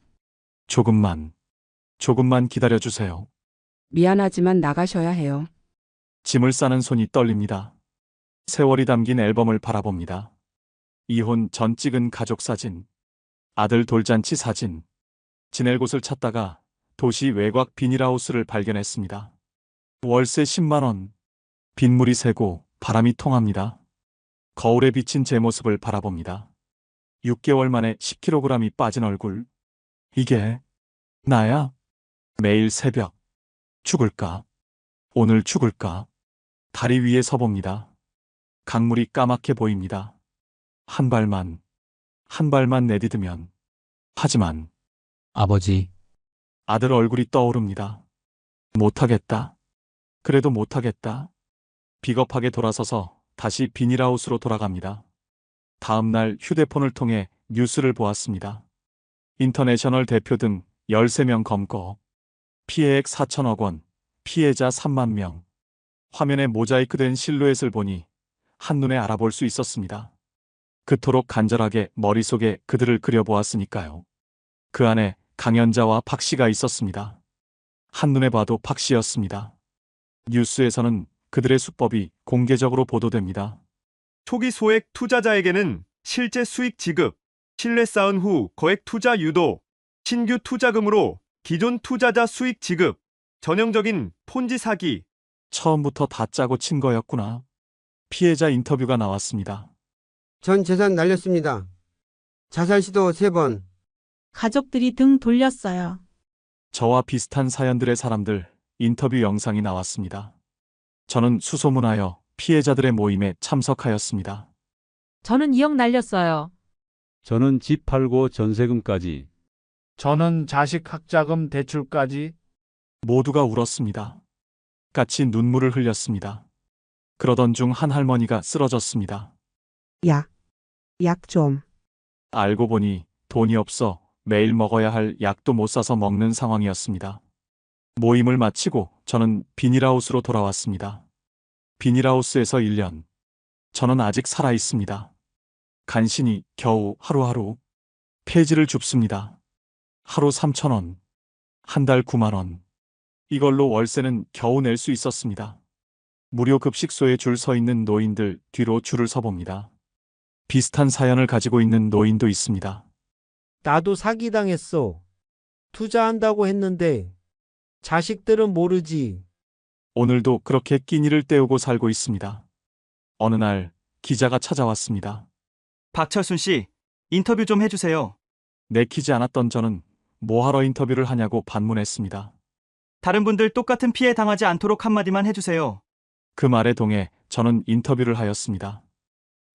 조금만 기다려주세요. 미안하지만 나가셔야 해요. 짐을 싸는 손이 떨립니다. 세월이 담긴 앨범을 바라봅니다. 이혼 전 찍은 가족 사진, 아들 돌잔치 사진. 지낼 곳을 찾다가 도시 외곽 비닐하우스를 발견했습니다. 월세 10만 원. 빗물이 새고 바람이 통합니다. 거울에 비친 제 모습을 바라봅니다. 6개월 만에 10kg이 빠진 얼굴. 이게 나야? 매일 새벽. 죽을까? 오늘 죽을까? 다리 위에 서봅니다. 강물이 까맣게 보입니다. 한 발만 내디디면. 하지만 아버지, 아들 얼굴이 떠오릅니다. 못하겠다. 그래도 못하겠다. 비겁하게 돌아서서 다시 비닐하우스로 돌아갑니다. 다음 날 휴대폰을 통해 뉴스를 보았습니다. 인터내셔널 대표 등 13명 검거. 피해액 4천억 원, 피해자 3만 명. 화면에 모자이크된 실루엣을 보니 한눈에 알아볼 수 있었습니다. 그토록 간절하게 머릿속에 그들을 그려보았으니까요. 그 안에 강연자와 박 씨가 있었습니다. 한눈에 봐도 박 씨였습니다. 뉴스에서는 그들의 수법이 공개적으로 보도됩니다. 초기 소액 투자자에게는 실제 수익 지급, 신뢰 쌓은 후 거액 투자 유도, 신규 투자금으로 기존 투자자 수익 지급, 전형적인 폰지 사기. 처음부터 다 짜고 친 거였구나. 피해자 인터뷰가 나왔습니다. 전 재산 날렸습니다. 자살 시도 3번. 가족들이 등 돌렸어요. 저와 비슷한 사연들의 사람들 인터뷰 영상이 나왔습니다. 저는 수소문하여 피해자들의 모임에 참석하였습니다. 저는 2억 날렸어요. 저는 집 팔고 전세금까지. 저는 자식 학자금 대출까지. 모두가 울었습니다. 같이 눈물을 흘렸습니다. 그러던 중 한 할머니가 쓰러졌습니다. 약 좀. 알고 보니 돈이 없어 매일 먹어야 할 약도 못 사서 먹는 상황이었습니다. 모임을 마치고 저는 비닐하우스로 돌아왔습니다. 비닐하우스에서 1년. 저는 아직 살아 있습니다. 간신히 겨우 하루하루 폐지를 줍습니다. 하루 3,000원, 한 달 9만 원. 이걸로 월세는 겨우 낼 수 있었습니다. 무료 급식소에 줄 서 있는 노인들 뒤로 줄을 서봅니다. 비슷한 사연을 가지고 있는 노인도 있습니다. 나도 사기당했어. 투자한다고 했는데 자식들은 모르지. 오늘도 그렇게 끼니를 때우고 살고 있습니다. 어느 날 기자가 찾아왔습니다. 박철순 씨, 인터뷰 좀 해주세요. 내키지 않았던 저는 뭐하러 인터뷰를 하냐고 반문했습니다. 다른 분들 똑같은 피해 당하지 않도록 한마디만 해주세요. 그 말에 동해 저는 인터뷰를 하였습니다.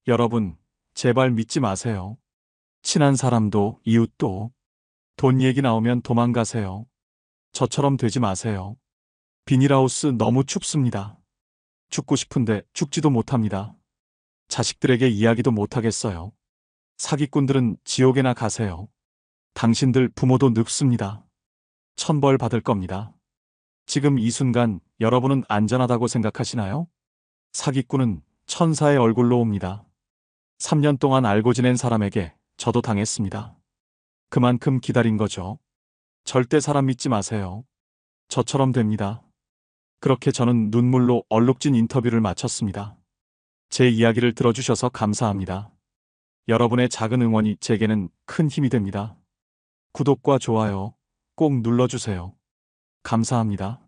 여러분, 제발 믿지 마세요. 친한 사람도 이웃도 돈 얘기 나오면 도망가세요. 저처럼 되지 마세요. 비닐하우스 너무 춥습니다. 죽고 싶은데 죽지도 못합니다. 자식들에게 이야기도 못하겠어요. 사기꾼들은 지옥에나 가세요. 당신들 부모도 늙습니다. 천벌 받을 겁니다. 지금 이 순간 여러분은 안전하다고 생각하시나요? 사기꾼은 천사의 얼굴로 옵니다. 3년 동안 알고 지낸 사람에게 저도 당했습니다. 그만큼 기다린 거죠. 절대 사람 믿지 마세요. 저처럼 됩니다. 그렇게 저는 눈물로 얼룩진 인터뷰를 마쳤습니다. 제 이야기를 들어주셔서 감사합니다. 여러분의 작은 응원이 제게는 큰 힘이 됩니다. 구독과 좋아요 꼭 눌러주세요. 감사합니다.